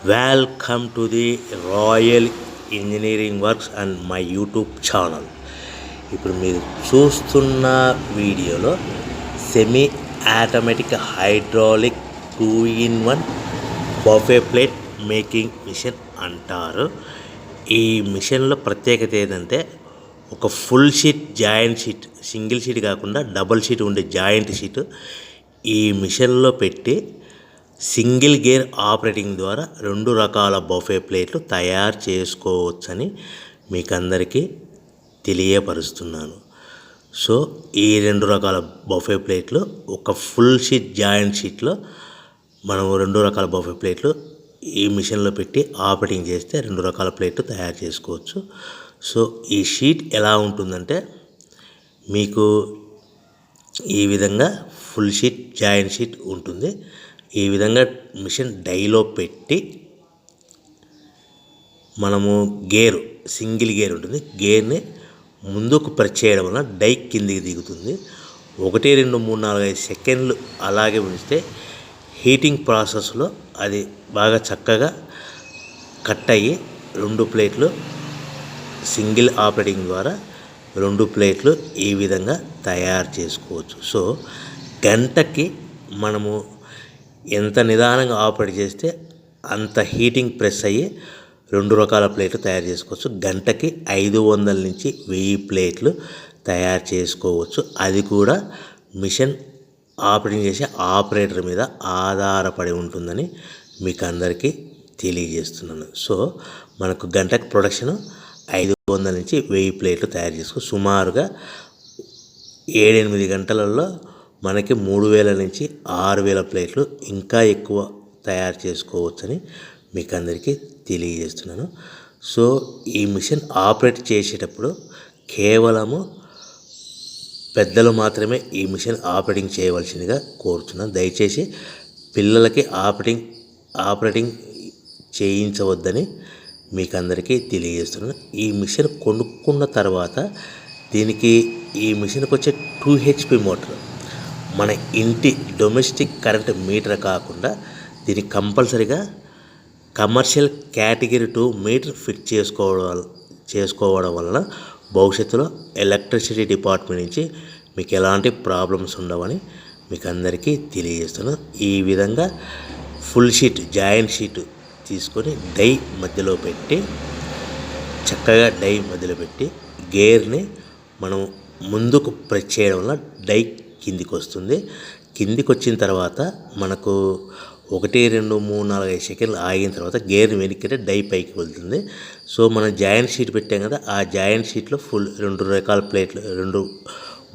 Welcome to the Royal Engineering Works and my YouTube channel. ఇప్పుడు మీరు చూస్తున్న వీడియోలో semi automatic hydraulic 2-in-1 buffet plate making machine అంటారు. ఈ మిషన్లో ప్రత్యేకత ఏంటంటే ఒక full sheet joint sheet, single sheet కాకుండా డబుల్ షీట్ ఉండే జాయింట్ షీట్ ఈ మిషన్లో పెట్టి సింగిల్ గేర్ ఆపరేటింగ్ ద్వారా 2 రకాల బఫే ప్లేట్లు తయారు చేసుకోవచ్చని మీకు అందరికీ తెలియపరుస్తున్నాను. సో ఈ 2 రకాల బఫే ప్లేట్లు ఒక ఫుల్ షీట్ జాయింట్ షీట్లో మనం 2 రకాల బఫే ప్లేట్లు ఈ మిషన్లో పెట్టి ఆపరేటింగ్ చేస్తే 2 రకాల ప్లేట్లు తయారు చేసుకోవచ్చు. సో ఈ షీట్ ఎలా ఉంటుందంటే మీకు ఈ విధంగా ఫుల్ షీట్ జాయింట్ షీట్ ఉంటుంది. ఈ విధంగా మిషన్ డైలో పెట్టి మనము గేరు సింగిల్ గేర్ ఉంటుంది, గేర్ని ముందుకు ప్రెస్ చేయడం వలన డై కిందికి దిగుతుంది. 1 2 3 4 5 సెకండ్లు అలాగే ఉంచితే హీటింగ్ ప్రాసెస్లో అది బాగా చక్కగా కట్ అయ్యి 2 ప్లేట్లు సింగిల్ ఆపరేటింగ్ ద్వారా 2 ప్లేట్లు ఈ విధంగా తయారు చేసుకోవచ్చు. సో గంటకి మనము ఎంత నిదానంగా ఆపరేట్ చేస్తే అంత హీటింగ్ ప్రెస్ అయ్యి 2 రకాల ప్లేట్లు తయారు చేసుకోవచ్చు. గంటకి 500 నుంచి 1000 ప్లేట్లు తయారు చేసుకోవచ్చు. అది కూడా మిషన్ ఆపరేటింగ్ చేసే ఆపరేటర్ మీద ఆధారపడి ఉంటుందని మీకు అందరికీ తెలియజేస్తున్నాను. సో మనకు గంటకి ప్రొడక్షన్ 500 నుంచి 1000 ప్లేట్లు తయారు చేసుకోవచ్చు. సుమారుగా 7-8 గంటలలో మనకి 3000 నుంచి 6000 ప్లేట్లు ఇంకా ఎక్కువ తయారు చేసుకోవచ్చని మీకు అందరికీ తెలియజేస్తున్నాను. సో ఈ మిషన్ ఆపరేట్ చేసేటప్పుడు కేవలము పెద్దలు మాత్రమే ఈ మిషన్ ఆపరేటింగ్ చేయవలసిందిగా కోరుతున్నాను. దయచేసి పిల్లలకి ఆపరేటింగ్ చేయించవద్దని మీకు అందరికీ తెలియజేస్తున్నాను. ఈ మిషన్ కొనుక్కున్న తర్వాత దీనికి ఈ మిషన్కి వచ్చే 2 HP మోటార్, మన ఇంటి డొమెస్టిక్ కరెంట్ మీటర్ కాకుండా దీనికి కంపల్సరీగా కమర్షియల్ కేటగిరీ 2 మీటర్ ఫిట్ చేసుకోవడం వలన భవిష్యత్తులో ఎలక్ట్రిసిటీ డిపార్ట్మెంట్ నుంచి మీకు ఎలాంటి ప్రాబ్లమ్స్ ఉండవని మీకు అందరికీ తెలియజేస్తున్నాను. ఈ విధంగా ఫుల్ షీట్ జాయింట్ షీట్ తీసుకొని డై మధ్యలో పెట్టి చక్కగా డై మధ్యలో పెట్టి గేర్ని మనం ముందుకు ప్రెస్ చేయడం వల్ల డై కిందికి వస్తుంది. కిందికి వచ్చిన తర్వాత మనకు 1 2 3 4 5 సెకండ్లు ఆగిన తర్వాత గేర్ని వెనక్కి డై పైకి వెళ్తుంది. సో మనం జాయింట్ షీట్ పెట్టాం కదా, ఆ జాయింట్ షీట్లో ఫుల్ 2 రకాల ప్లేట్లు 2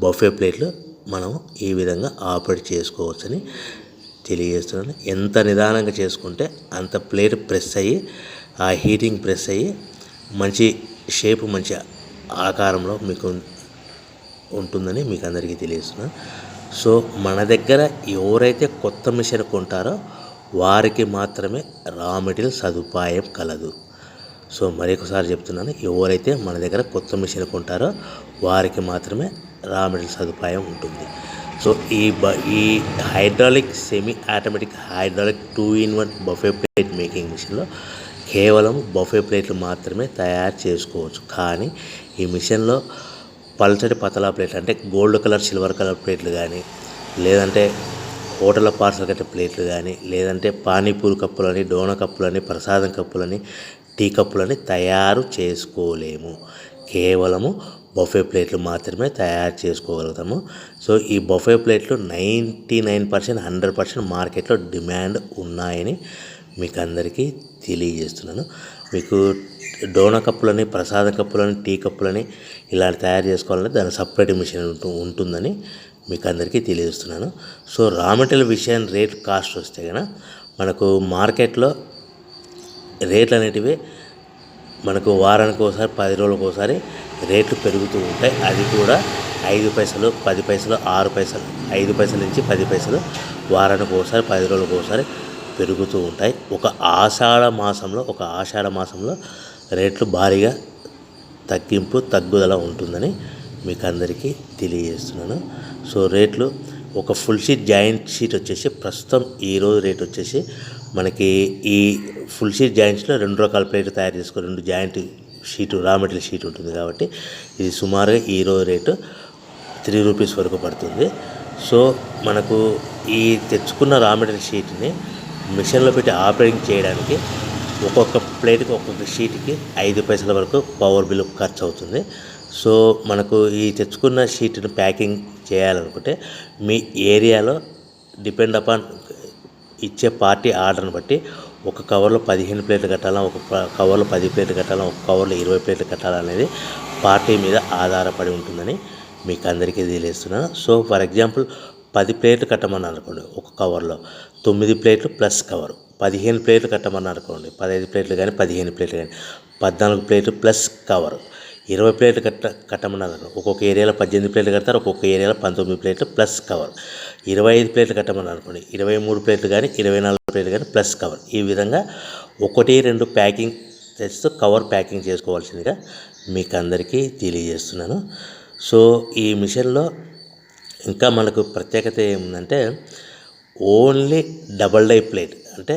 బఫే ప్లేట్లు మనం ఈ విధంగా ఆపరేట్ చేసుకోవచ్చని తెలియజేస్తున్నాను. ఎంత నిదానంగా చేసుకుంటే అంత ప్లేట్ ప్రెస్ అయ్యి ఆ హీటింగ్ ప్రెస్ అయ్యి మంచి షేపు మంచి ఆకారంలో మీకు ఉంటుందని మీకు అందరికీ తెలియజేస్తున్నాను. సో మన దగ్గర ఎవరైతే కొత్త మిషన్ కొంటారో వారికి మాత్రమే రా మెటీరియల్ సదుపాయం కలదు. సో మరొకసారి చెప్తున్నాను, ఎవరైతే మన దగ్గర కొత్త మిషన్ కొంటారో వారికి మాత్రమే రా మెటీరియల్ సదుపాయం ఉంటుంది. సో ఈ hydraulic semi automatic hydraulic 2-in-1 buffet plate making మిషన్లో కేవలం బఫే ప్లేట్లు మాత్రమే తయారు చేసుకోవచ్చు. కానీ ఈ మిషన్లో పల్చటి పతలా ప్లేట్లు అంటే గోల్డ్ కలర్ సిల్వర్ కలర్ ప్లేట్లు కానీ, లేదంటే హోటల్ పార్సల్ కట్టే ప్లేట్లు కానీ, లేదంటే పానీపూరి కప్పులని, డోన కప్పులని, ప్రసాదం కప్పులని, టీ కప్పులని తయారు చేసుకోలేము. కేవలము బఫే ప్లేట్లు మాత్రమే తయారు చేసుకోగలుగుతాము. సో ఈ బఫే ప్లేట్లు 99% 100% మార్కెట్లో డిమాండ్ ఉన్నాయని మీకు అందరికీ తెలియజేస్తున్నాను. మీకు డోనా కప్పులని, ప్రసాద కప్పులని, టీ కప్పులని ఇలా తయారు చేసుకోవాలంటే దాని సపరేట్ మిషన్ ఉంటుందని మీకు అందరికీ తెలియజేస్తున్నాను. సో రా మెటీరియల్ విషయం రేట్ కాస్ట్ వస్తే కనుక మనకు మార్కెట్లో రేట్లు అనేటివి మనకు వారానికి ఒకసారి 10 రోజులకు ఒకసారి రేట్లు పెరుగుతూ ఉంటాయి. అది కూడా 5 పైసలు 10 పైసలు 6 పైసలు 5 పైసల నుంచి 10 పైసలు వారానికి ఒకసారి 10 రోజులకు ఒకసారి పెరుగుతూ ఉంటాయి. ఒక ఆషాఢ మాసంలో రేట్లు భారీగా తగ్గుదల ఉంటుందని మీకు అందరికీ తెలియజేస్తున్నాను. సో రేట్లు ఒక ఫుల్ షీట్ జాయింట్ షీట్ వచ్చేసి ప్రస్తుతం ఈరోజు రేట్ వచ్చేసి మనకి ఈ ఫుల్ షీట్ జాయింట్స్లో 2 రకాల ప్లేట్లు తయారు చేసుకో, 2 joint sheet raw material sheet ఉంటుంది కాబట్టి ఇది సుమారుగా ఈ రోజు రేటు 3 రూపీస్ వరకు పడుతుంది. సో మనకు ఈ తెచ్చుకున్న రా మెటీరియల్ షీట్ని మిషన్లో పెట్టి ఆపరేటింగ్ చేయడానికి ఒక్కొక్క ప్లేట్కి ఒక్కొక్క షీట్కి 5 పైసల వరకు పవర్ బిల్ ఖర్చు అవుతుంది. సో మనకు ఈ తెచ్చుకున్న షీట్ని ప్యాకింగ్ చేయాలనుకుంటే మీ ఏరియాలో డిపెండ్ అపాన్ ఇచ్చే పార్టీ ఆర్డర్ని బట్టి ఒక కవర్లో 15 ప్లేట్లు కట్టాలా, ఒక కవర్లో 10 ప్లేట్లు కట్టాలా, ఒక కవర్లో 20 ప్లేట్లు కట్టాలనేది పార్టీ మీద ఆధారపడి ఉంటుందని మీకు అందరికీ తెలియజేస్తున్నాను. సో ఫర్ ఎగ్జాంపుల్ 10 ప్లేట్లు కట్టమన్నారు అనుకోండి, ఒక కవర్లో 9 ప్లేట్లు ప్లస్ కవరు. 15 ప్లేట్లు కట్టమన్నారు అనుకోండి, 15 ప్లేట్లు కానీ 15 ప్లేట్లు కానీ 14 ప్లేట్లు ప్లస్ కవరు. 20 ప్లేట్లు కట్టమన్నారు, ఒక్కొక్క ఏరియాలో 18 ప్లేట్లు కడతారు, ఒక్కొక్క ఏరియాలో 19 ప్లేట్లు ప్లస్ కవర్. 25 ప్లేట్లు కట్టమన్నారు అనుకోండి, 23 ప్లేట్లు కానీ 24 ప్లేట్లు కానీ ప్లస్ కవర్. ఈ విధంగా 1-2 ప్యాకింగ్ తెస్తూ కవర్ ప్యాకింగ్ చేసుకోవాల్సిందిగా మీకు అందరికీ తెలియజేస్తున్నాను. సో ఈ మిషన్లో ఇంకా మనకు ప్రత్యేకత ఏముందంటే ఓన్లీ డబల్ డై ప్లేట్, అంటే